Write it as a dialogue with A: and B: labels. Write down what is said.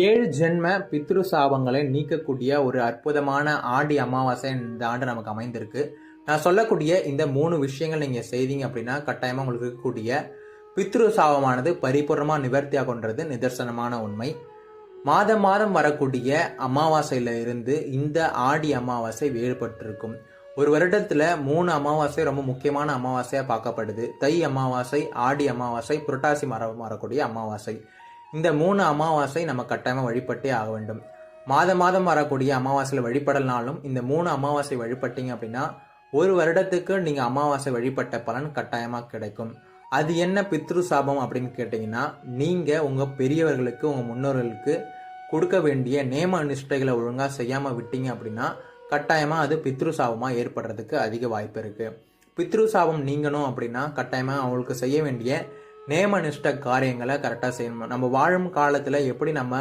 A: 7 ஜென்ம பித்ரு சாபங்களை நீக்கக்கூடிய ஒரு அற்புதமான ஆடி அமாவாசை இந்த ஆண்டு நமக்கு அமைந்திருக்கு. நான் சொல்லக்கூடிய இந்த 3 விஷயங்கள் நீங்க செய்தீங்க அப்படின்னா கட்டாயமா உங்களுக்கு இருக்கக்கூடிய பித்ரு சாபமானது பரிபூர்ணமா நிவர்த்தியாகுன்றது நிதர்சனமான உண்மை. மாதம் மாதம் வரக்கூடிய அமாவாசையில இருந்து இந்த ஆடி அமாவாசை வேறுபட்டிருக்கும். ஒரு வருடத்துல 3 அமாவாசை ரொம்ப முக்கியமான அமாவாசையா பார்க்கப்படுது. தை அமாவாசை, ஆடி அமாவாசை, புரட்டாசி வரக்கூடிய அமாவாசை. இந்த 3 அமாவாசை நம்ம கட்டாயமா வழிபட்டே ஆக வேண்டும். மாதம் மாதம் வரக்கூடிய அமாவாசையில் வழிபடலனாலும் இந்த 3 அமாவாசை வழிபட்டீங்க அப்படின்னா ஒரு வருடத்துக்கு நீங்க அமாவாசை வழிபட்ட பலன் கட்டாயமா கிடைக்கும். அது என்ன பித்ரு சாபம் அப்படின்னு கேட்டீங்கன்னா, நீங்க உங்க பெரியவர்களுக்கு, உங்க முன்னோர்களுக்கு கொடுக்க வேண்டிய நேம நிஷ்டைகளை ஒழுங்கா செய்யாம விட்டீங்க அப்படின்னா கட்டாயமா அது பித்ரு சாபமா ஏற்படுறதுக்கு அதிக வாய்ப்பு இருக்கு. பித்ரு சாபம் நீங்கணும் அப்படின்னா கட்டாயமா அவங்களுக்கு செய்ய வேண்டிய நேம நிஷ்ட காரியங்களை கரெக்டாக செய்யணும். நம்ம வாழும் காலத்தில் எப்படி நம்ம